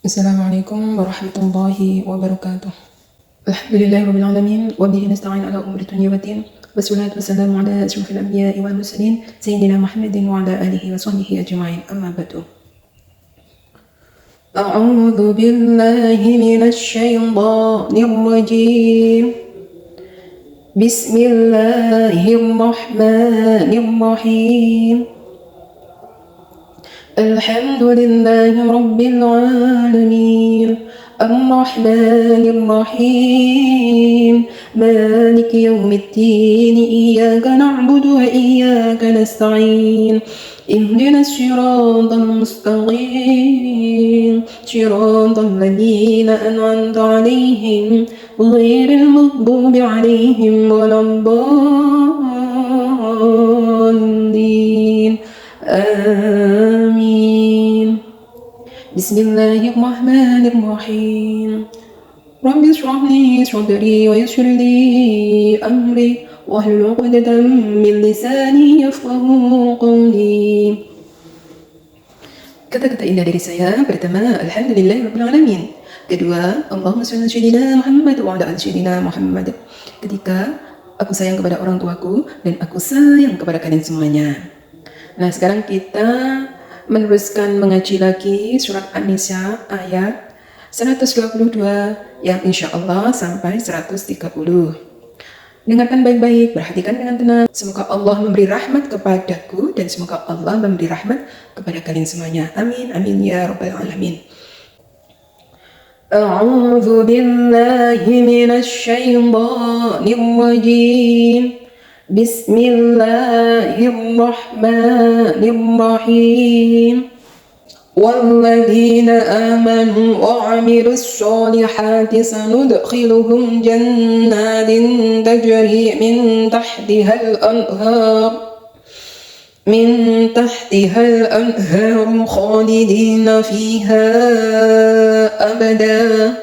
Assalamualaikum warahmatullahi wabarakatuh. Alhamdulillahi rabbil alamin wa bihi nasta'in ala umuri dunya waddin. Wassalatu wassalamu ala asyrofil anbiya'i wal mursalin sayyidina Muhammadin wa ala alihi wa sahbihi ajma'in. Amma ba'du. A'udzu billahi minasy syaithanir rajim. Bismillahirrahmanirrahim. Alhamdulillahi rabbil alamin. Ar-Rahmanir Rahim. Maliki yaumiddin. Iyyaka na'budu wa iyyaka nasta'in. Ihdinas siratal mustaqim. Siratal ladzina an'amta 'alaihim ghairil maghdubi 'alaihim waladdallin. Amin. Bismillahirrahmanirrahim. Rabbi shrah li sadri wa yassir li amri wahlul 'uqdatam min lisani yafqahu qawli. Kata-kata indah dari saya pertama, alhamdulillahirabbil alamin. Kedua, Allahumma shalli ala sayyidina Muhammad wa ala ali sayyidina Muhammad. Ketiga, aku sayang kepada orang tuaku dan aku sayang kepada kalian semuanya. Nah, sekarang kita meneruskan mengaji lagi surat An-Nisa ayat 122 yang insya Allah sampai 130. Dengarkan baik-baik, perhatikan dengan tenang. Semoga Allah memberi rahmat kepadaku dan semoga Allah memberi rahmat kepada kalian semuanya. Amin, amin ya rabbal alamin. A'udzu billahi minasy syaithanir rajim. Bismillahirrahmanirrahim. Walladzina amanu wa 'amilus solihati sanudkhiluhum jannatin tajri min tahtihal anhar khalidina fiha abada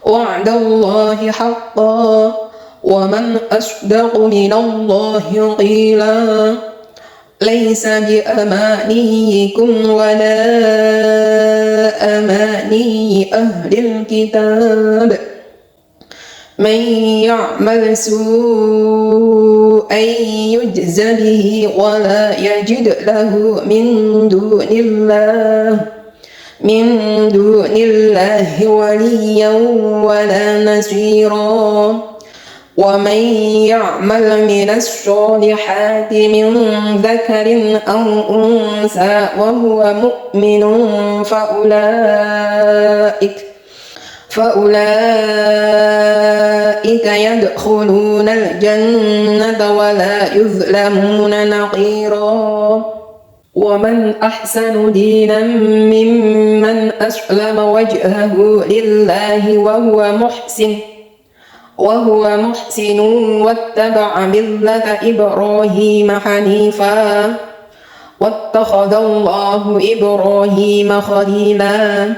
wa'dallahi haqqan ومن أصدق من الله قيلا ليس بأمانيكم ولا أماني أهل الكتاب من يعمل سوءا يجز به ولا يجد له من دون الله وليا ولا نصيرا ومن يعمل من الصالحات من ذكر أو أنثى وهو مؤمن فأولئك يدخلون الجنة ولا يظلمون نقيرا ومن أحسن دينا ممن أسلم وجهه لله وهو محسن واتبع ملة إبراهيم حنيفا واتخذ الله إبراهيم خليلا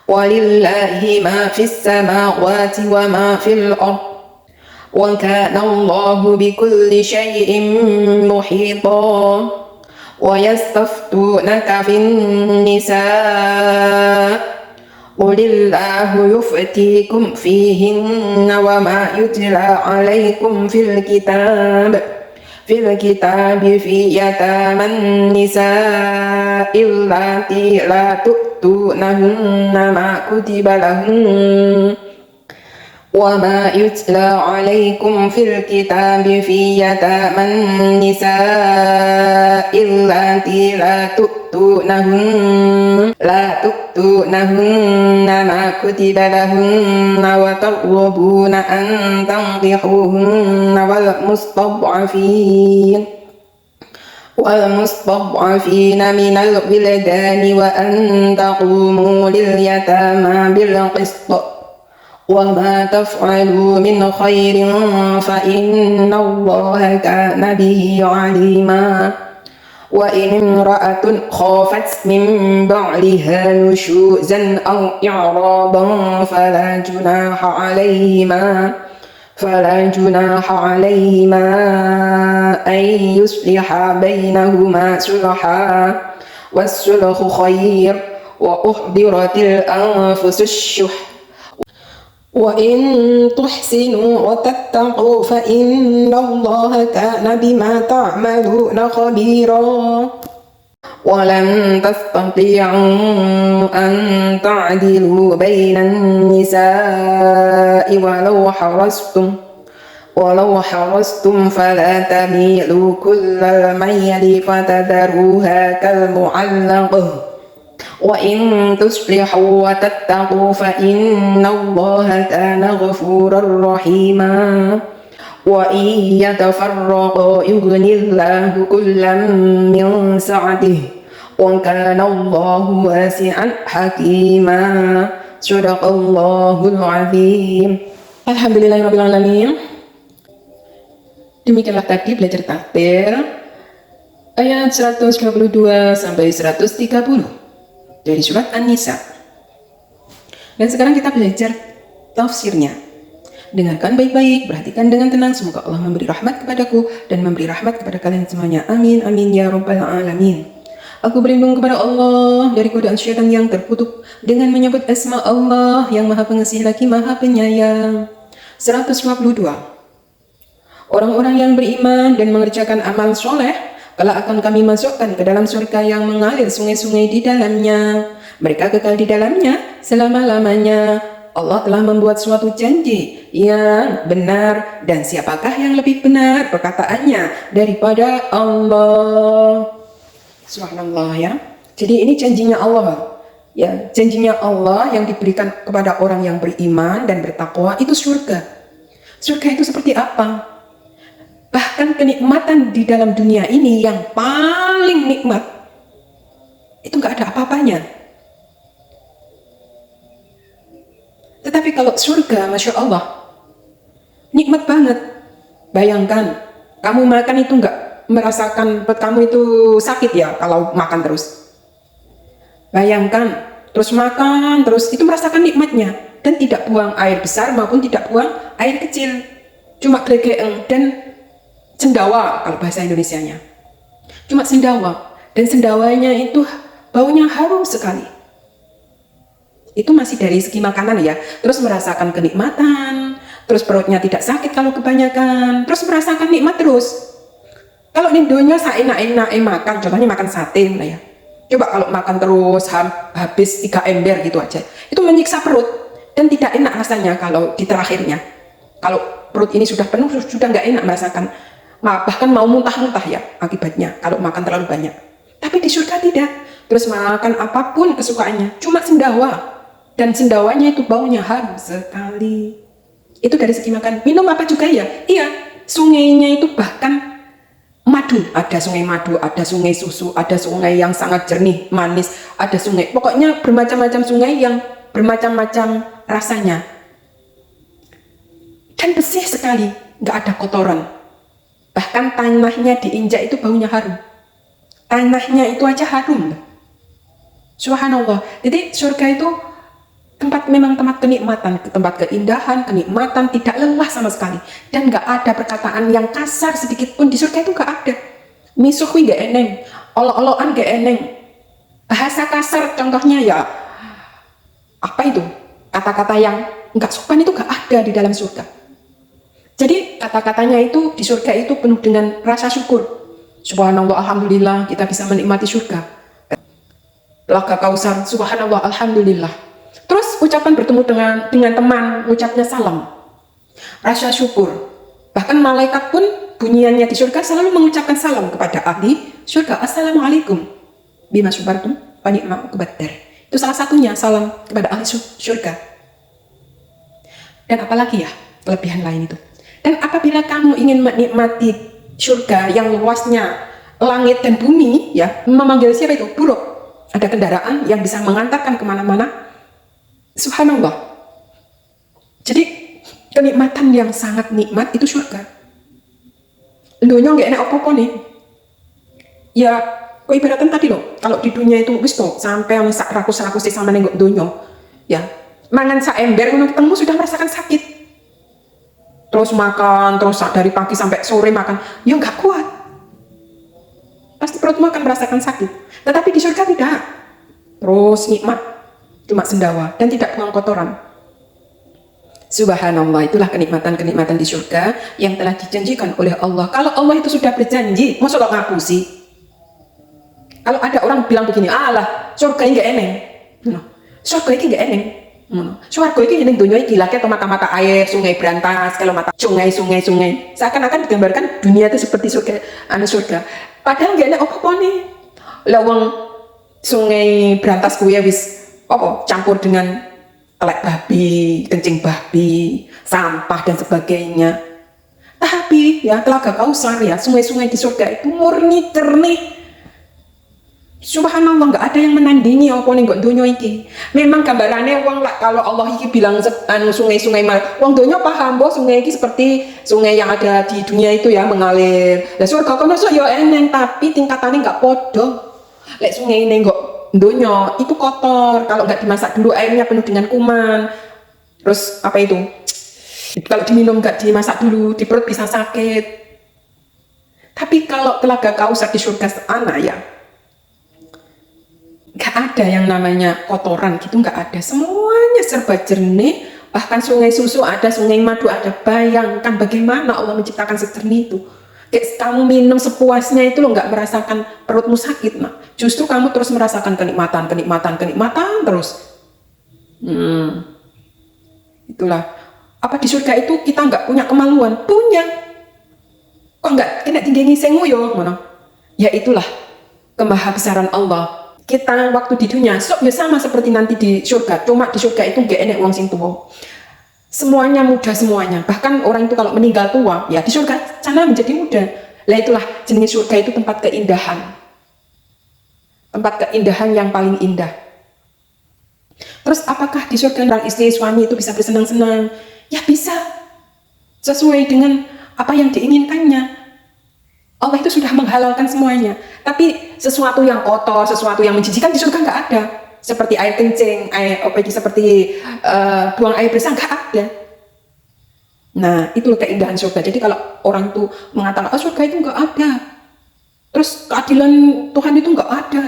ولله ما في السماوات وما في الأرض وكان الله بكل شيء محيطا ويستفتونك في النساء قل الله يفتيكم فيهن وما يتلى عليكم في الكتاب في يتامى النساء اللاتي لا تؤتونهن ما كتب لهن وما يتلى عليكم في الكتاب في يتامى النساء اللاتي لا تؤتونهن ما كتب لهن وترغبون أن تنكحوهن والمستضعفين من الولدان وأن تقوموا لليتامى بالقسط وما تفعلوا من خير فإن الله كان به عليما وإن امرأة خافت من بعلها نشوزا أو إعراضا فلا جناح عليهما أن يصلحا بينهما صلحا والصلح خير وأحضرت الأنفس الشح وإن تحسنوا وتتقوا فإن الله كان بما تعملون خبيرا ولن تستطيعوا أن تعدلوا بين النساء ولو حرصتم فلا تميلوا كل الميل فتذروها كالمعلقة وإن تصلحوا وتتقوا فإن الله كان غفورا رحيما وإن يتفرقا يغني الله كلا من سعته وكان الله واسعا حكيما صدق الله العظيم. Alhamdulillahirrabbilalamin. Demikianlah tadi belajar takbir ayat 122 sampai 130 dari surat An-Nisa. Dan sekarang kita belajar tafsirnya. Dengarkan baik-baik, perhatikan dengan tenang. Semoga Allah memberi rahmat kepadaku dan memberi rahmat kepada kalian semuanya. Amin, amin ya rabbal alamin. Aku berlindung kepada Allah dari godaan syaitan yang terkutuk dengan menyebut asma Allah yang Maha Pengasih lagi Maha Penyayang. 122. Orang-orang yang beriman dan mengerjakan amal soleh, kelak akan kami masukkan ke dalam surga yang mengalir sungai-sungai di dalamnya. Mereka kekal di dalamnya selama-lamanya. Allah telah membuat suatu janji yang benar, dan siapakah yang lebih benar perkataannya daripada Allah. Subhanallah ya. Jadi ini janjinya Allah. Ya, janjinya Allah yang diberikan kepada orang yang beriman dan bertakwa itu surga. Surga itu seperti apa? Bahkan kenikmatan di dalam dunia ini yang paling nikmat itu nggak ada apa-apanya. Tetapi kalau surga, Masya Allah, nikmat banget. Bayangkan, kamu makan itu nggak merasakan perut kamu itu sakit ya kalau makan terus. Bayangkan, terus makan, terus itu merasakan nikmatnya. Dan tidak buang air besar maupun tidak buang air kecil. Cuma glegeng dan sendawa kalau bahasa Indonesianya. Cuma sendawa. Dan sendawanya itu baunya harum sekali. Itu masih dari segi makanan ya. Terus merasakan kenikmatan. Terus perutnya tidak sakit kalau kebanyakan. Terus merasakan nikmat terus. Kalau di dunia seenak-enak makan, contohnya makan sate lah ya. Coba kalau makan terus habis 3 ember gitu aja. Itu menyiksa perut. Dan tidak enak rasanya kalau di terakhirnya. Kalau perut ini sudah penuh, sudah nggak enak merasakan. Bahkan mau muntah-muntah ya akibatnya kalau makan terlalu banyak. Tapi di surga tidak. Terus makan apapun kesukaannya, cuma sendawa. Dan sendawanya itu baunya harum sekali. Itu dari segi makan. Minum apa juga ya? Iya, sungainya itu bahkan madu. Ada sungai madu, ada sungai susu, ada sungai yang sangat jernih, manis, ada sungai. Pokoknya bermacam-macam sungai yang bermacam-macam rasanya. Dan bersih sekali, nggak ada kotoran. Bahkan tanahnya diinjak itu baunya harum. Tanahnya itu aja harum. Subhanallah. Jadi surga itu memang tempat kenikmatan, tempat keindahan, kenikmatan, tidak lelah sama sekali. Dan nggak ada perkataan yang kasar sedikit pun di surga itu nggak ada. Misuhui nggak eneng, olok-olokan nggak eneng. Bahasa kasar contohnya ya, apa itu? Kata-kata yang nggak sopan itu nggak ada di dalam surga. Jadi kata-katanya itu di surga itu penuh dengan rasa syukur. Subhanallah, alhamdulillah kita bisa menikmati surga. Laga Kausar, subhanallah, alhamdulillah. Terus ucapan bertemu dengan teman, ucapnya salam. Rasa syukur. Bahkan malaikat pun bunyiannya di surga selalu mengucapkan salam kepada ahli surga. Assalamualaikum bima sabartum wa ni'mal uqbad. Itu salah satunya salam kepada ahli surga. Dan apalagi ya kelebihan lain itu. Dan apabila kamu ingin menikmati surga yang luasnya langit dan bumi, ya memanggil siapa itu? Buruk. Ada kendaraan yang bisa mengantarkan kemana-mana. Subhanallah. Jadi kenikmatan yang sangat nikmat itu surga. Dunia nggak enak apa-apa nih. Ya, kok ibaratkan tadi loh. Kalau di dunia itu wis tuh sampai sak rakus-rakus sama nengok dunia. Ya, mangan sak ember ketemu sudah merasakan sakit. Terus makan, terus dari pagi sampai sore makan, ya nggak kuat. Pasti perut makan merasakan sakit. Tetapi di surga tidak. terus nikmat, cuma sendawa dan tidak buang kotoran. Subhanallah, itulah kenikmatan-kenikmatan di surga yang telah dijanjikan oleh Allah. Kalau Allah itu sudah berjanji, masa kok ngaku sih? Kalau ada orang bilang begini, alah, surga ini gak eneng. Surga ini gak eneng. Surga ini yang dunia ini lagi atau mata-mata air, sungai berantas, kalau mata sungai. Seakan-akan digambarkan dunia itu seperti surga. Padahal gak enak apa-apa nih. Lawang sungai berantas kuya wis campur dengan telek babi, kencing babi, sampah dan sebagainya. Tapi ya Telaga Kausar ya, sungai-sungai di surga itu murni jernih. Subhanallah, nggak ada yang menandingi apa ning kok donya iki. Memang gambarannya wong lah kalau Allah iki bilang sungai-sungai mal. Wong donya paham bahwa sungai iki seperti sungai yang ada di dunia itu ya mengalir. Lah surga kono ya eneng tapi tingkatannya nggak podo. Lek sungai ini kok donya itu kotor, kalau nggak dimasak dulu airnya penuh dengan kuman. Terus apa itu? Kalau diminum nggak dimasak dulu di perut bisa sakit. Tapi kalau Telaga Kausar di surga sana ya nggak ada yang namanya kotoran gitu, nggak ada, semuanya serba jernih. Bahkan sungai susu ada, sungai madu ada. Bayangkan bagaimana Allah menciptakan sejernih itu. Kayak kamu minum sepuasnya itu lo nggak merasakan perutmu sakit, nah justru kamu terus merasakan kenikmatan terus. Itulah apa di surga itu kita nggak punya kemaluan, punya. Kok nggak kena tinggi ngiseng yo, mana? Ya itulah kemahabesaran Allah. Kita waktu di dunia sok ya sama seperti nanti di surga, cuma di surga itu gak enek wong sing tua. Semuanya muda semuanya, bahkan orang itu kalau meninggal tua ya di surga sana menjadi muda. Lah itulah jenis surga itu tempat keindahan yang paling indah. Terus apakah di surga orang istri suami itu bisa bersenang-senang? Ya bisa, sesuai dengan apa yang diinginkannya. Allah itu sudah menghalalkan semuanya. Tapi sesuatu yang kotor, sesuatu yang menjijikan di surga nggak ada. Seperti air kencing, seperti buang air besar nggak ada. Nah, itulah keindahan surga. Jadi kalau orang tuh mengatakan, surga itu nggak ada, terus keadilan Tuhan itu nggak ada.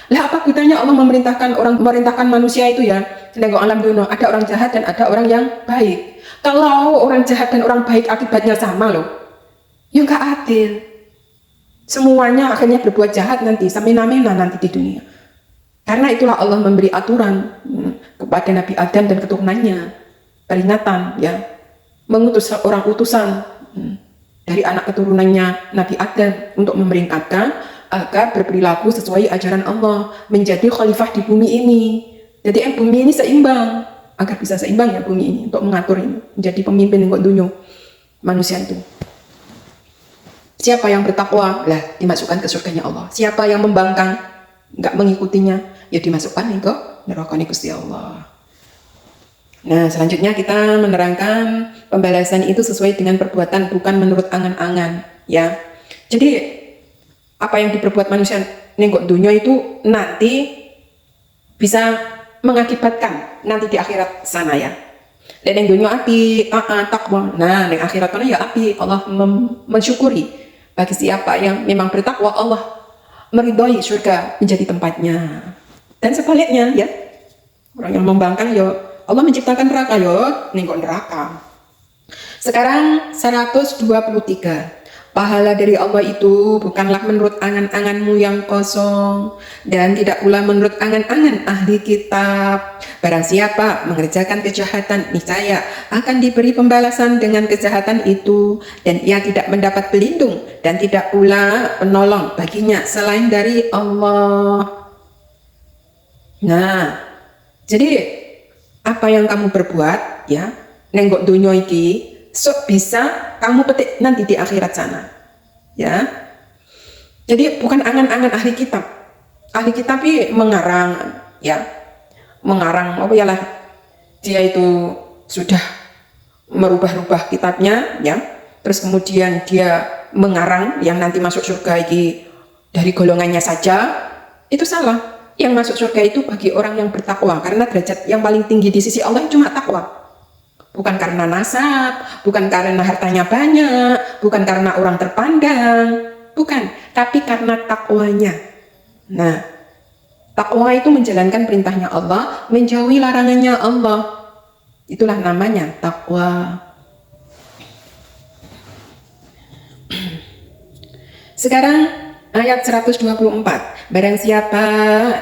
Lah apa gunanya Allah memerintahkan manusia itu ya? Nengok alam dunia, ada orang jahat dan ada orang yang baik. Kalau orang jahat dan orang baik akibatnya sama loh, ya nggak adil. Semuanya akhirnya berbuat jahat nanti, samina-mena nanti di dunia. Karena itulah Allah memberi aturan kepada Nabi Adam dan keturunannya, peringatan ya, mengutus orang utusan dari anak keturunannya Nabi Adam untuk memerintahkan agar berperilaku sesuai ajaran Allah, menjadi khalifah di bumi ini. Jadi bumi ini seimbang, agar bisa seimbang ya bumi ini untuk mengatur ini, menjadi pemimpin yang dunia manusia itu. Siapa yang bertakwa, lah dimasukkan ke surganya Allah. Siapa yang membangkang, nggak mengikutinya, ya dimasukkan ke neraka Gusti Allah. Nah, selanjutnya kita menerangkan pembalasan itu sesuai dengan perbuatan, bukan menurut angan-angan. Ya, jadi apa yang diperbuat manusia nenggok dunia itu nanti bisa mengakibatkan nanti di akhirat sana ya. Dan yang dunia api, takwa. Nah, yang akhirat sana ya api. Allah mensyukuri. Bagi siapa yang memang bertakwa, Allah meridhoi surga menjadi tempatnya. Dan sebaliknya ya, orang yang membangkang ya Allah menciptakan neraka ya nengok neraka. Sekarang 123. Pahala dari Allah itu bukanlah menurut angan-anganmu yang kosong dan tidak pula menurut angan-angan ahli kitab. Barang siapa mengerjakan kejahatan, niscaya akan diberi pembalasan dengan kejahatan itu, dan ia tidak mendapat pelindung dan tidak pula penolong baginya selain dari Allah. Nah, jadi apa yang kamu perbuat ya, nenggok dunia iki sok bisa kamu petik nanti di akhirat sana ya. Jadi bukan angan-angan ahli kitab. Ahli kitab ini mengarang ya, mengarang apa ya lah, dia itu sudah merubah-rubah kitabnya ya, terus kemudian dia mengarang yang nanti masuk surga ini dari golongannya saja. Itu salah. Yang masuk surga itu bagi orang yang bertakwa, karena derajat yang paling tinggi di sisi Allah cuma takwa. Bukan karena nasab, bukan karena hartanya banyak, bukan karena orang terpandang, bukan, tapi karena takwanya. Nah, Takwa itu menjalankan perintahnya Allah, menjauhi larangannya Allah. Itulah namanya takwa. Sekarang ayat 124. Barang siapa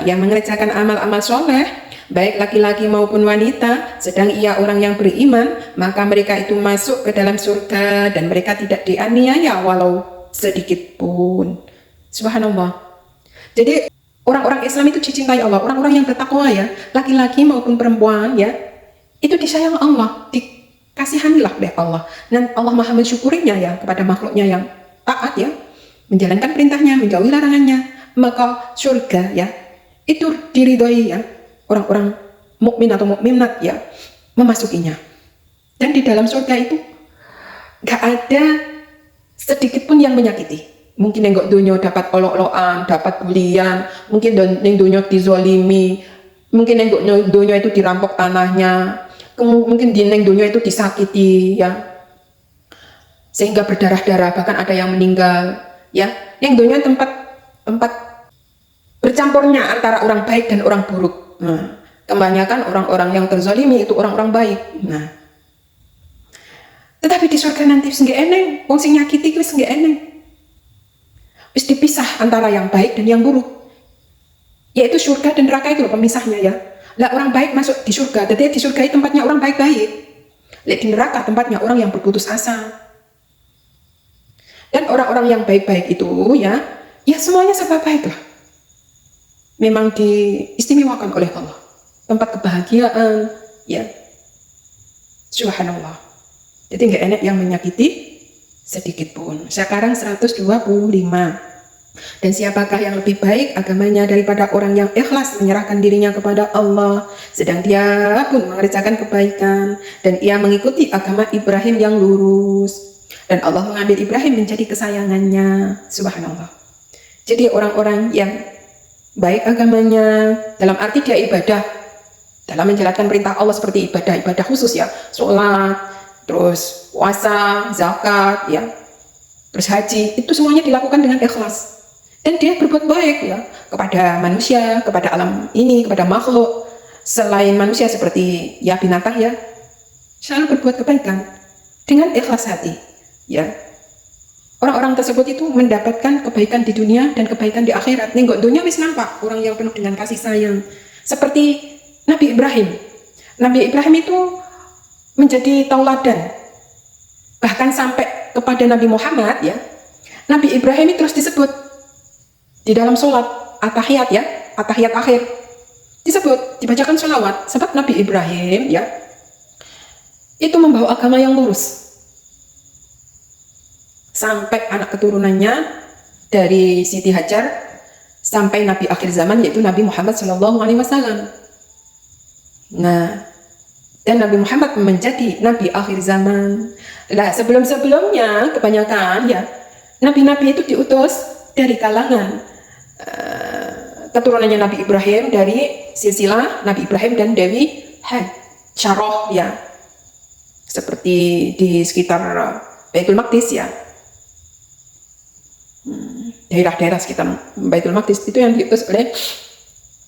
yang mengerjakan amal-amal soleh, baik laki-laki maupun wanita, sedang ia orang yang beriman, maka mereka itu masuk ke dalam surga dan mereka tidak dianiaya walau sedikit pun. Subhanallah. Jadi orang-orang Islam itu dicintai Allah, orang-orang yang bertakwa ya, laki-laki maupun perempuan ya, itu disayang Allah, dikasihanilah oleh Allah. Dan Allah maha mensyukurinya ya kepada makhluknya yang taat ya, menjalankan perintahnya, menjauhi larangannya. Maka surga ya, itu diridhoi ya, orang-orang mukmin atau mukminat ya, memasukinya. Dan di dalam surga itu gak ada sedikit pun yang menyakiti. Mungkin nenggok dunia dapat olok-olokan, dapat bulian, mungkin neng dunia dizolimi, mungkin nenggok dunia itu dirampok tanahnya, mungkin di neng dunia itu disakiti ya, sehingga berdarah-darah, bahkan ada yang meninggal ya. Neng dunia tempat bercampurnya antara orang baik dan orang buruk. Nah, kebanyakan orang-orang yang terzolimi itu orang-orang baik. Nah, tetapi di surga nanti nggak eneng, wong sing nyakiti wis nggak eneng. Wis dipisah antara yang baik dan yang buruk. Yaitu surga dan neraka itu loh pemisahnya ya. Lah orang baik masuk di surga, jadi di surga itu tempatnya orang baik-baik. Lah di neraka tempatnya orang yang berputus asa. Dan orang-orang yang baik-baik itu ya semuanya serba baik lah. Memang diistimewakan oleh Allah. Tempat kebahagiaan ya. Subhanallah. Jadi nggak enak yang menyakiti sedikit pun. Sekarang 125. Dan siapakah yang lebih baik agamanya daripada orang yang ikhlas menyerahkan dirinya kepada Allah, sedang dia pun mengerjakan kebaikan, dan ia mengikuti agama Ibrahim yang lurus, dan Allah mengambil Ibrahim menjadi kesayangannya. Subhanallah. Jadi orang-orang yang baik agamanya, dalam arti dia ibadah, dalam menjalankan perintah Allah seperti ibadah khusus ya, sholat, terus puasa, zakat ya, terus haji, itu semuanya dilakukan dengan ikhlas. Dan dia berbuat baik ya kepada manusia, kepada alam ini, kepada makhluk selain manusia seperti ya binatang ya, selalu berbuat kebaikan dengan ikhlas hati ya. Orang-orang tersebut itu mendapatkan kebaikan di dunia dan kebaikan di akhirat. Nenggok dunia wis nampak orang yang penuh dengan kasih sayang, seperti Nabi Ibrahim. Nabi Ibrahim itu menjadi tauladan, bahkan sampai kepada Nabi Muhammad ya. Nabi Ibrahim itu terus disebut di dalam sholat at-tahiyat ya, at-tahiyat akhir disebut, dibacakan sholawat, sebab Nabi Ibrahim ya itu membawa agama yang lurus sampai anak keturunannya dari Siti Hajar sampai Nabi akhir zaman, yaitu Nabi Muhammad SAW. Nah, dan Nabi Muhammad menjadi Nabi akhir zaman. Nah, sebelum-sebelumnya kebanyakan ya Nabi-Nabi itu diutus dari kalangan keturunannya Nabi Ibrahim, dari silsilah Nabi Ibrahim dan Dewi Hajarah ya, seperti di sekitar Baitul Maqdis ya, daerah-daerah sekitar Baitul Maqdis itu yang diutus oleh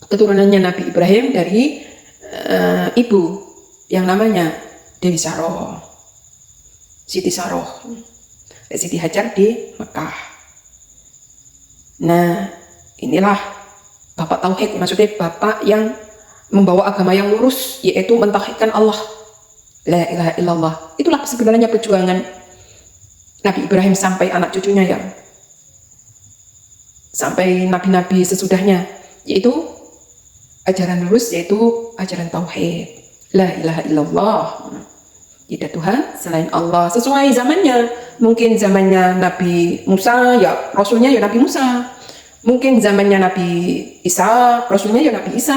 keturunannya Nabi Ibrahim dari ibu yang namanya Dewi Saroh, Siti Saroh, Siti Hajar di Mekah. Nah, inilah bapak tauhid, maksudnya bapak yang membawa agama yang lurus, yaitu mentauhidkan Allah, la ilaha illallah. Itulah sebenarnya perjuangan Nabi Ibrahim sampai anak cucunya ya, sampai nabi-nabi sesudahnya, yaitu ajaran lurus, yaitu ajaran tauhid, la ilaha illallah. Tidak Tuhan selain Allah, sesuai zamannya. Mungkin zamannya Nabi Musa ya rasulnya ya Nabi Musa, mungkin zamannya Nabi Isa rasulnya ya Nabi Isa,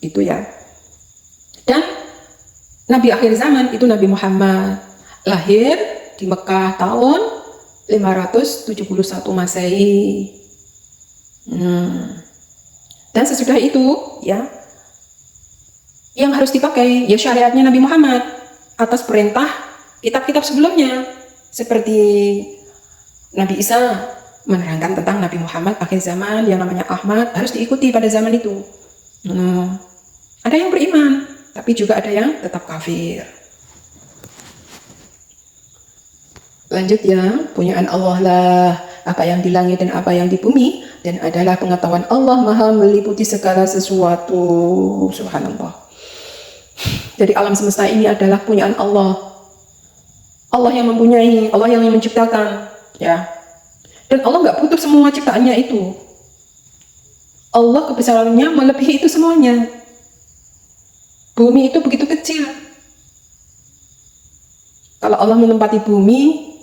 itu ya. Dan Nabi akhir zaman itu Nabi Muhammad, lahir di Mekah tahun 571 Masehi. Dan sesudah itu ya, yang harus dipakai ya syariatnya Nabi Muhammad atas perintah kitab-kitab sebelumnya, seperti Nabi Isa menerangkan tentang Nabi Muhammad akhir zaman yang namanya Ahmad harus diikuti pada zaman itu. Ada yang beriman, tapi juga ada yang tetap kafir. Lanjut ya, punyaan Allah lah apa yang di langit dan apa yang di bumi, dan adalah pengetahuan Allah maha meliputi segala sesuatu. Subhanallah. Jadi alam semesta ini adalah punyaan Allah. Allah yang mempunyai, Allah yang menciptakan, ya. Dan Allah nggak butuh semua ciptaannya itu. Allah kebesarannya melebihi itu semuanya. Bumi itu begitu kecil. Kalau Allah menempati bumi,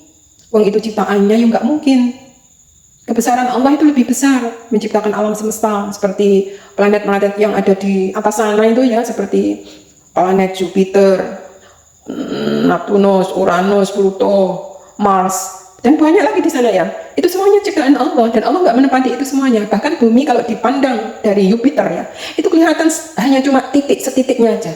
wong itu ciptaannya ya nggak mungkin. Kebesaran Allah itu lebih besar, menciptakan alam semesta seperti planet-planet yang ada di atas sana itu ya, seperti planet Jupiter, Neptunus, Uranus, Pluto, Mars, dan banyak lagi di sana ya. Itu semuanya ciptaan Allah, dan Allah nggak menempati itu semuanya. Bahkan bumi kalau dipandang dari Jupiter ya, itu kelihatan hanya cuma titik, setitiknya aja.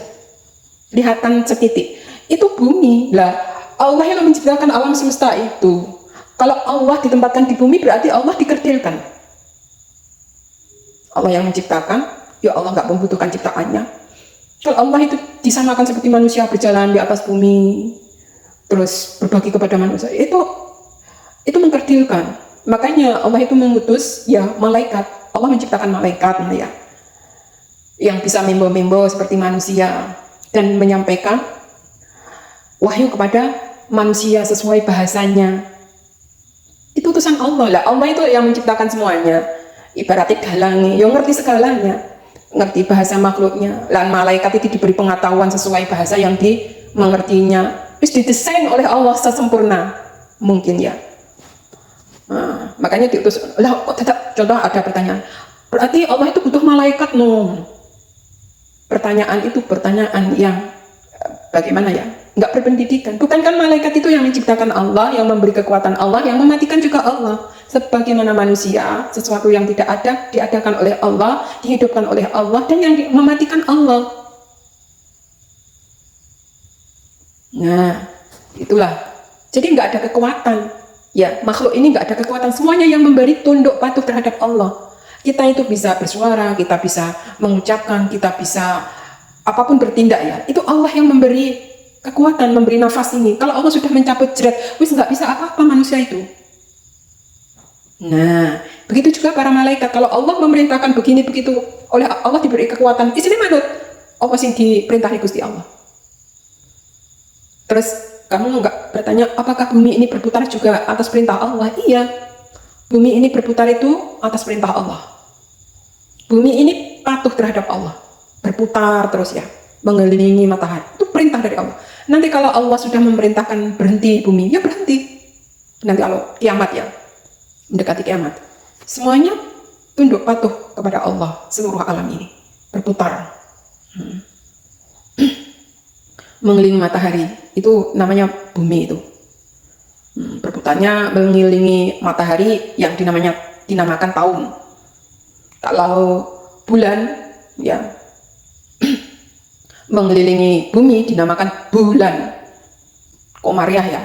Kelihatan setitik. Itu bumi lah. Allah yang menciptakan alam semesta itu. Kalau Allah ditempatkan di bumi berarti Allah dikerdilkan. Allah yang menciptakan, ya Allah nggak membutuhkan ciptaannya. Kalau Allah itu disamakan seperti manusia berjalan di atas bumi, terus berbagi kepada manusia, itu mengkerdilkan. Makanya Allah itu mengutus ya malaikat. Allah menciptakan malaikat ya, yang bisa mimbo-mimbo seperti manusia dan menyampaikan wahyu kepada manusia sesuai bahasanya. Itu utusan Allah lah. Allah itu yang menciptakan semuanya. Ibaratnya dalangi, yang ngerti segalanya, ngerti bahasa makhluknya. Dan malaikat itu diberi pengetahuan sesuai bahasa yang dimengertinya. Terus didesain oleh Allah sesempurna mungkin ya. Makanya diutus. Lah kok tetap, contoh ada pertanyaan, berarti Allah itu butuh malaikat? No. Pertanyaan itu pertanyaan yang bagaimana ya? Nggak berpendidikan. Bukankah malaikat itu yang menciptakan Allah, yang memberi kekuatan Allah, yang mematikan juga Allah. Sebagaimana manusia, sesuatu yang tidak ada diadakan oleh Allah, dihidupkan oleh Allah, dan yang mematikan Allah. Nah, itulah. Jadi nggak ada kekuatan. Ya, makhluk ini nggak ada kekuatan. Semuanya yang memberi tunduk patuh terhadap Allah. Kita itu bisa bersuara, kita bisa mengucapkan, kita bisa apapun bertindak ya. Itu Allah yang memberi kekuatan, memberi nafas ini. Kalau Allah sudah mencabut jeret, wis nggak bisa apa-apa manusia itu. Nah, begitu juga para malaikat. Kalau Allah memerintahkan begini begitu, oleh Allah diberi kekuatan, isinya manut. Allah sing diperintah Gusti Allah. Terus kamu nggak bertanya, apakah bumi ini berputar juga atas perintah Allah? Iya, bumi ini berputar itu atas perintah Allah. Bumi ini patuh terhadap Allah, berputar terus ya, mengelilingi matahari. Itu perintah dari Allah. Nanti kalau Allah sudah memerintahkan berhenti bumi, ya berhenti. Nanti kalau kiamat ya, mendekati kiamat, semuanya tunduk patuh kepada Allah, seluruh alam ini berputar. Mengelilingi matahari, itu namanya bumi itu. Berputarnya mengelilingi matahari yang dinamakan tahun. Kalau bulan ya mengelilingi bumi dinamakan bulan komariah ya.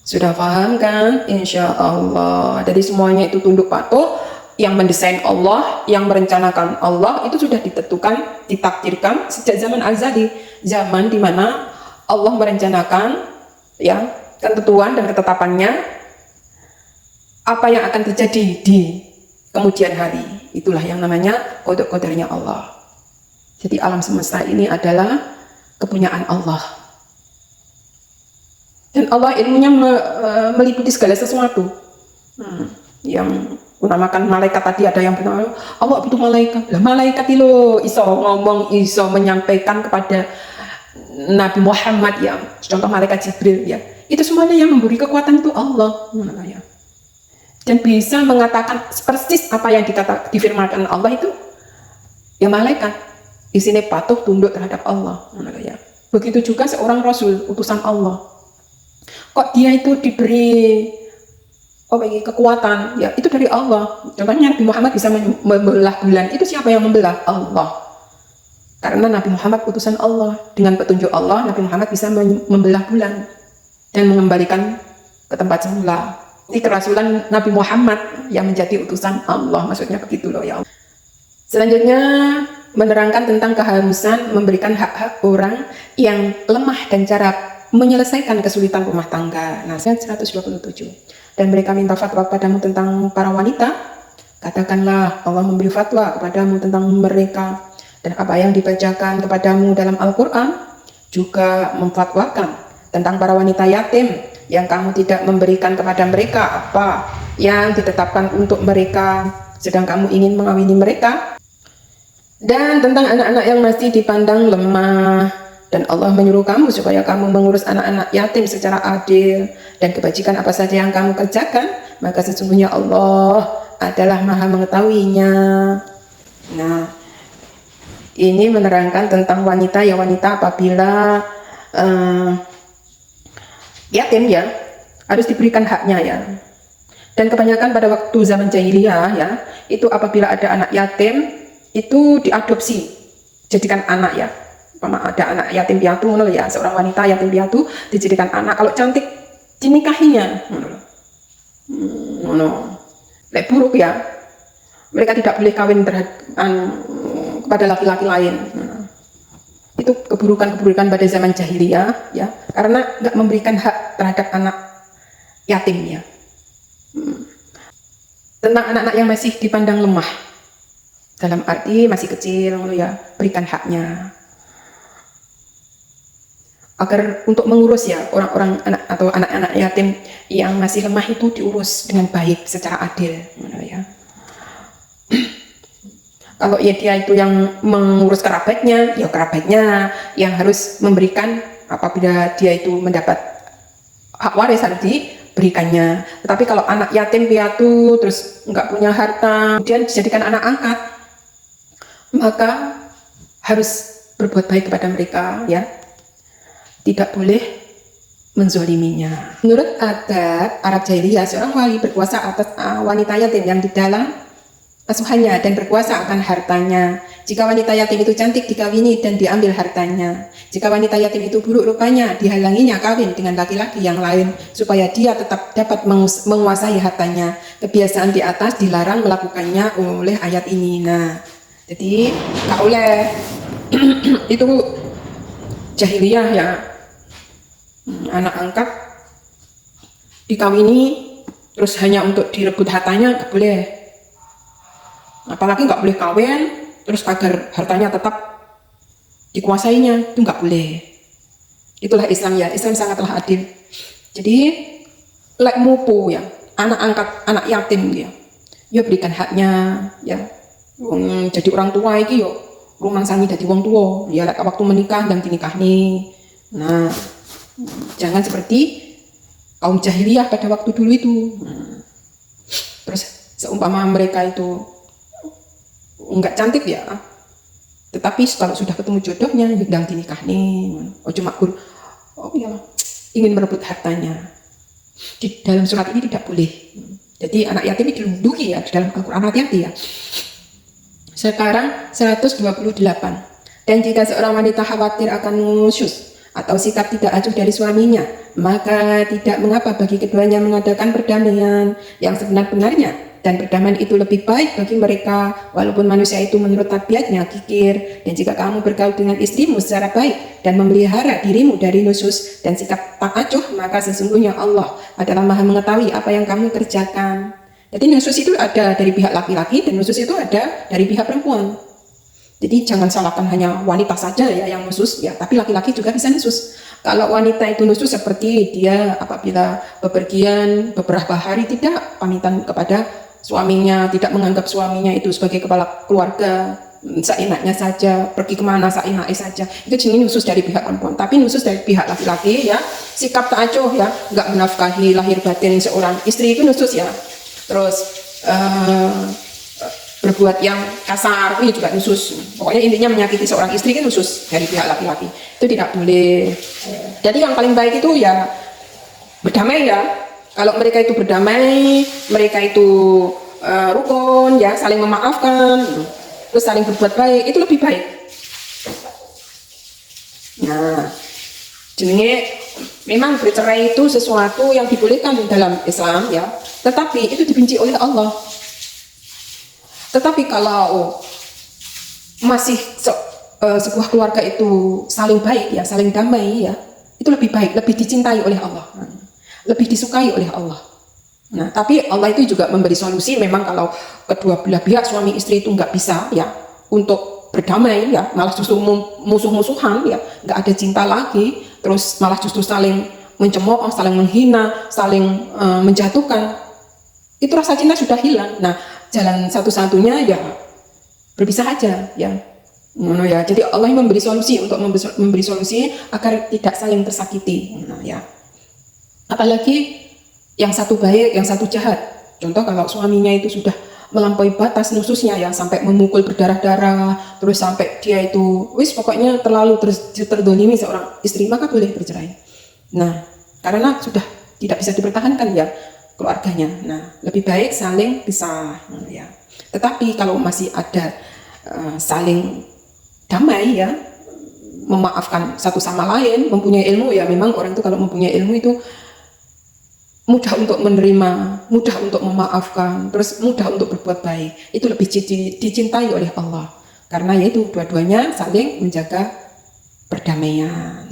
Sudah paham kan? Insya Allah. Jadi semuanya itu tunduk patuh. Yang mendesain Allah, yang merencanakan Allah, itu sudah ditentukan, ditakdirkan sejak zaman azali, zaman di mana Allah merencanakan ya ketentuan dan ketetapannya apa yang akan terjadi di kemudian hari. Itulah yang namanya qada-qadarnya Allah. Jadi alam semesta ini adalah kepunyaan Allah. Dan Allah ilmunya meliputi segala sesuatu. Yang menamakan malaikat tadi, ada yang bernama Allah butuh malaikat. Lah malaikat itu iso ngomong, iso menyampaikan kepada Nabi Muhammad ya. Contoh malaikat Jibril ya. Itu semuanya yang memberi kekuatan itu Allah. Dan bisa mengatakan persis apa yang difirmankan Allah itu ya malaikat. Isinya patuh tunduk terhadap Allah. Begitu juga seorang Rasul, utusan Allah. Kok dia itu diberi kekuatan, ya itu dari Allah. Contohnya Nabi Muhammad bisa membelah bulan, itu siapa yang membelah? Allah. Karena Nabi Muhammad utusan Allah. Dengan petunjuk Allah, Nabi Muhammad bisa membelah bulan dan mengembalikan ke tempat semula. Ini kerasulan Nabi Muhammad yang menjadi utusan Allah, maksudnya begitu loh ya. Selanjutnya menerangkan tentang keharusan memberikan hak-hak orang yang lemah dan cara menyelesaikan kesulitan rumah tangga. Nah, 127. Dan mereka minta fatwa kepadamu tentang para wanita. Katakanlah Allah memberi fatwa kepadamu tentang mereka, dan apa yang dibacakan kepadamu dalam Al-Quran juga memfatwakan tentang para wanita yatim yang kamu tidak memberikan kepada mereka apa yang ditetapkan untuk mereka, sedang kamu ingin mengawini mereka. Dan tentang anak-anak yang masih dipandang lemah, dan Allah menyuruh kamu supaya kamu mengurus anak-anak yatim secara adil, dan kebajikan apa saja yang kamu kerjakan, maka sesungguhnya Allah adalah maha mengetahuinya. Nah, ini menerangkan tentang wanita ya, wanita apabila yatim ya, harus diberikan haknya ya. Dan kebanyakan pada waktu zaman jahiliyah ya, itu apabila ada anak yatim itu diadopsi jadikan anak ya. Ada anak yatim piatu ya, seorang wanita yatim piatu dijadikan anak, kalau cantik dinikahinya. Lek buruk ya, mereka tidak boleh kawin kepada laki-laki lain. Itu keburukan-keburukan pada zaman jahiliyah ya, karena nggak memberikan hak terhadap anak yatim ya. Tentang anak-anak yang masih dipandang lemah, dalam arti masih kecil ya, berikan haknya agar untuk mengurus ya orang-orang anak atau anak-anak yatim yang masih lemah itu diurus dengan baik secara adil ya. Kalau ya dia itu yang mengurus kerabatnya, ya kerabatnya yang harus memberikan apabila dia itu mendapat hak waris harus diberikannya. Tetapi kalau anak yatim piatu terus nggak punya harta, kemudian dijadikan anak angkat, maka harus berbuat baik kepada mereka ya. Tidak boleh menzoliminya. Menurut adat Arab jahiliyah, seorang wali berkuasa atas wanita yatim yang di dalam asuhannya dan berkuasa akan hartanya. Jika wanita yatim itu cantik, dikawini dan diambil hartanya. Jika wanita yatim itu buruk rupanya, dihalanginya kawin dengan laki-laki yang lain supaya dia tetap dapat menguasai hartanya. Kebiasaan di atas dilarang melakukannya oleh ayat ini. Nah, jadi nggak boleh itu jahiliyah ya, anak angkat dikawini terus hanya untuk direbut hartanya nggak boleh. Apalagi nggak boleh kawin terus agar hartanya tetap dikuasainya, itu nggak boleh. Itulah Islam ya, Islam sangatlah adil. Jadi lek mupu ya, anak angkat, anak yatim ya, ya berikan haknya ya. Jadi orang tua iki yo rumang sangi jadi wong tua ya, lek waktu menikah dan dinikah nih. Nah, jangan seperti kaum jahiliyah pada waktu dulu itu. Terus seumpama mereka itu enggak cantik ya, tetapi kalau sudah ketemu jodohnya sedang dinikah nih, cuma ingin merebut hartanya. Di dalam surat ini tidak boleh. Jadi anak yatim ini dilindungi ya di dalam Al-Quran, hati-hati ya. Sekarang 128. Dan jika seorang wanita khawatir akan nusyuz atau sikap tidak acuh dari suaminya, maka tidak mengapa bagi keduanya mengadakan perdamaian yang sebenar-benarnya. Dan perdamaian itu lebih baik bagi mereka, walaupun manusia itu menurut tabiatnya kikir. Dan jika kamu bergaul dengan istrimu secara baik dan memelihara dirimu dari nusyuz dan sikap tak acuh, maka sesungguhnya Allah adalah maha mengetahui apa yang kamu kerjakan. Jadi nusyuz itu ada dari pihak laki-laki dan nusyuz itu ada dari pihak perempuan. Jadi jangan salahkan hanya wanita saja ya yang nusyuz ya, tapi laki-laki juga bisa nusyuz. Kalau wanita itu nusyuz seperti dia apabila bepergian beberapa hari tidak pamitan kepada suaminya, tidak menganggap suaminya itu sebagai kepala keluarga, seenaknya saja, pergi kemana seenaknya saja, itu jenis nusyuz dari pihak perempuan. Tapi nusyuz dari pihak laki-laki ya, sikap tak acuh ya, nggak menafkahi lahir batin seorang istri itu nusyuz ya. Terus berbuat yang kasar itu juga nusyuz. Pokoknya intinya menyakiti seorang istri kan nusyuz dari pihak laki-laki, itu tidak boleh. Jadi yang paling baik itu ya berdamai ya. Kalau mereka itu berdamai, mereka itu rukun ya, saling memaafkan, terus saling berbuat baik, itu lebih baik. Nah, jenenge Memang bercerai itu sesuatu yang dibolehkan dalam Islam ya, tetapi itu dibenci oleh Allah. Tetapi kalau masih sebuah keluarga itu saling baik ya, saling damai ya, itu lebih baik, lebih dicintai oleh Allah, lebih disukai oleh Allah. Nah, tapi Allah itu juga memberi solusi. Memang kalau kedua belah pihak suami istri itu nggak bisa ya untuk berdamai ya, malah justru musuh-musuhan ya, nggak ada cinta lagi, terus malah justru saling mencemooh, saling menghina, saling menjatuhkan, itu rasa cinta sudah hilang. Nah, jalan satu-satunya ya berpisah aja ya. Ya, jadi Allah memberi solusi untuk memberi solusi agar tidak saling tersakiti. Nah, ya. Apalagi yang satu baik, yang satu jahat. Contoh kalau suaminya itu sudah melampaui batas nususnya ya, sampai memukul berdarah-darah, terus sampai dia itu pokoknya terlalu terdolimi seorang istri, maka boleh bercerai. Nah, karena sudah tidak bisa dipertahankan ya keluarganya. Nah, lebih baik saling pisah ya. Tetapi kalau masih ada saling damai ya, memaafkan satu sama lain, mempunyai ilmu ya, memang orang itu kalau mempunyai ilmu itu mudah untuk menerima, mudah untuk memaafkan, terus mudah untuk berbuat baik. Itu lebih dicintai oleh Allah. Karena yaitu dua-duanya saling menjaga perdamaian.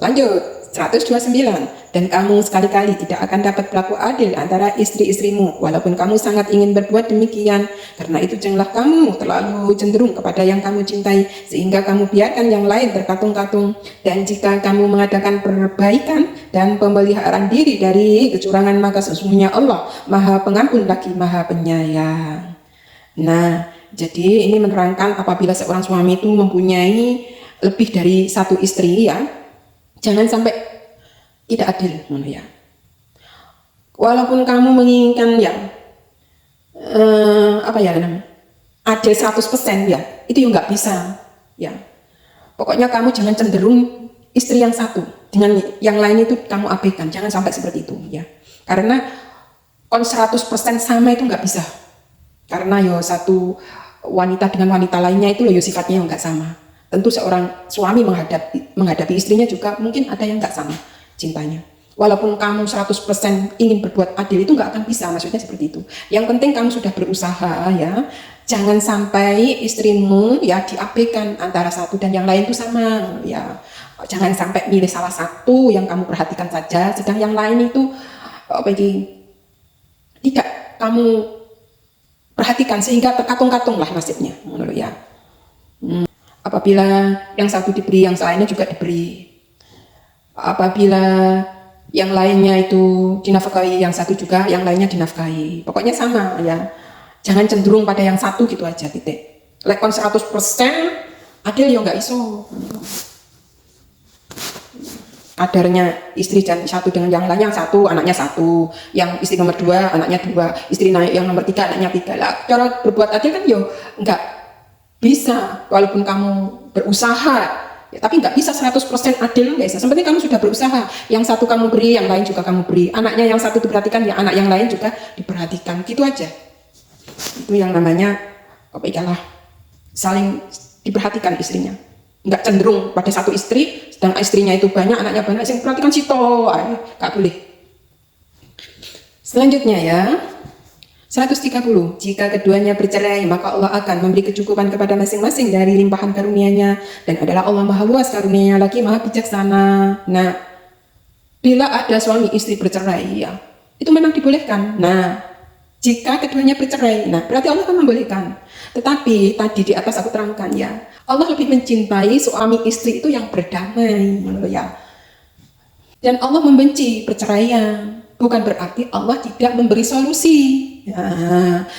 Lanjut, 129. Dan kamu sekali-kali tidak akan dapat berlaku adil antara istri-istrimu, walaupun kamu sangat ingin berbuat demikian. Karena itu janganlah kamu terlalu cenderung kepada yang kamu cintai, sehingga kamu biarkan yang lain terkatung-katung. Dan jika kamu mengadakan perbaikan dan pemeliharaan diri dari kecurangan, maka sesungguhnya Allah Maha Pengampun lagi Maha Penyayang. Nah, jadi ini menerangkan apabila seorang suami itu mempunyai lebih dari satu istri ya, jangan sampai tidak adil, ya. Walaupun kamu menginginkan yang adil 100% ya, itu juga nggak bisa, ya. Pokoknya kamu jangan cenderung istri yang satu dengan yang lain itu kamu abaikan, jangan sampai seperti itu, ya. Karena 100% sama itu nggak bisa. Karena satu wanita dengan wanita lainnya itu sifatnya nggak sama. Tentu seorang suami menghadapi istrinya juga mungkin ada yang nggak sama cintanya. Walaupun kamu 100% ingin berbuat adil, itu nggak akan bisa, maksudnya seperti itu. Yang penting kamu sudah berusaha ya, jangan sampai istrimu ya diabaikan antara satu dan yang lain itu sama ya. Jangan sampai milih salah satu yang kamu perhatikan saja, sedang yang lain itu tidak kamu perhatikan, sehingga terkatung-katung lah nasibnya, ya. Apabila yang satu diberi, yang lainnya juga diberi. Apabila yang lainnya itu dinafkahi, yang satu juga yang lainnya dinafkahi. Pokoknya sama ya. Jangan cenderung pada yang satu gitu aja, titik. Lekon 100% adil ya nggak iso. Kadarnya istri satu dengan yang lainnya satu, anaknya satu. Yang istri nomor 2, anaknya 2. Istri yang nomor 3, anaknya 3. Lah, cara berbuat adil kan nggak bisa. Walaupun kamu berusaha, ya, tapi nggak bisa 100% adil, nggak bisa. Sebenarnya kamu sudah berusaha, yang satu kamu beri, yang lain juga kamu beri. Anaknya yang satu diperhatikan, ya anak yang lain juga diperhatikan, gitu aja. Itu yang namanya saling diperhatikan istrinya. Nggak cenderung pada satu istri, sedang istrinya itu banyak, anaknya banyak, yang perhatikan sito, nggak boleh. Selanjutnya ya, 130. Jika keduanya bercerai, maka Allah akan memberi kecukupan kepada masing-masing dari limpahan karunia-Nya, dan adalah Allah Maha Luas karunia-Nya lagi Maha Bijaksana. Nah, bila ada suami istri bercerai ya, itu memang dibolehkan. Nah, jika keduanya bercerai, nah berarti Allah akan membolehkan. Tetapi tadi di atas aku terangkan ya, Allah lebih mencintai suami istri itu yang berdamai, ya. Dan Allah membenci perceraian. Bukan berarti Allah tidak memberi solusi. Ya,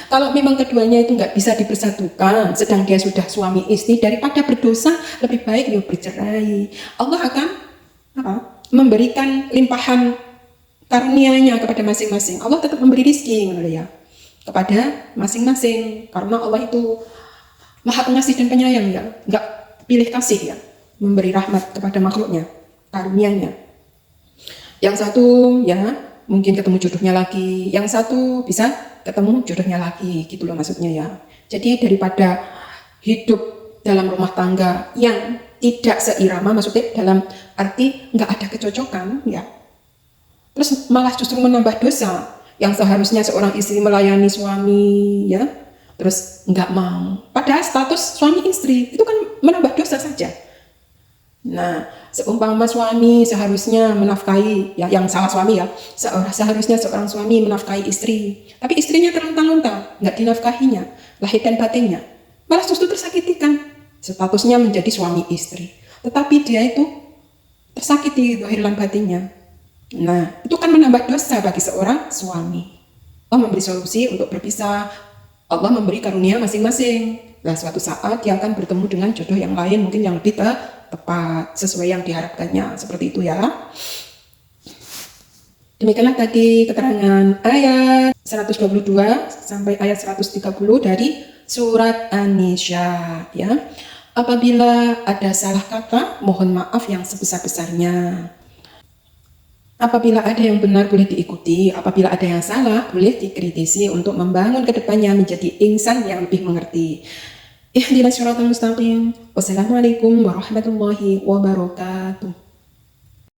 kalau memang keduanya itu nggak bisa dipersatukan, sedang dia sudah suami istri, daripada berdosa, lebih baik dia bercerai. Allah akan memberikan limpahan karunia-Nya kepada masing-masing. Allah tetap memberi rezeki, ya, kepada masing-masing. Karena Allah itu Maha Pengasih dan Penyayang, ya, nggak pilih kasih ya, memberi rahmat kepada makhluknya, karunia-Nya. Yang satu ya mungkin ketemu jodohnya lagi, yang satu bisa ketemu jodohnya lagi, gitu loh maksudnya ya. Jadi daripada hidup dalam rumah tangga yang tidak seirama, maksudnya dalam arti nggak ada kecocokan ya. Terus malah justru menambah dosa. Yang seharusnya seorang istri melayani suami ya, terus nggak mau. Padahal status suami istri itu kan menambah dosa saja. Nah, seumpama suami seharusnya menafkahi, ya yang salah suami ya, seharusnya seorang suami menafkahi istri, tapi istrinya terlunta-lunta, nggak dinafkahinya, lahir dan batinnya, malah justru tersakiti kan, statusnya menjadi suami istri, tetapi dia itu tersakiti lahir dan batinnya. Nah, itu kan menambah dosa bagi seorang suami. Allah memberi solusi untuk berpisah, Allah memberi karunia masing-masing. Nah, suatu saat dia akan bertemu dengan jodoh yang lain, mungkin yang lebih tepat sesuai yang diharapkannya, seperti itu ya. Demikianlah tadi keterangan ayat 122 sampai ayat 130 dari surat An-Nisa ya. Apabila ada salah kata, mohon maaf yang sebesar-besarnya. Apabila ada yang benar boleh diikuti, apabila ada yang salah boleh dikritisi untuk membangun kedepannya menjadi insan yang lebih mengerti. Ihdinas siratal mustaqim. Wassalamualaikum warahmatullahi wabarakatuh.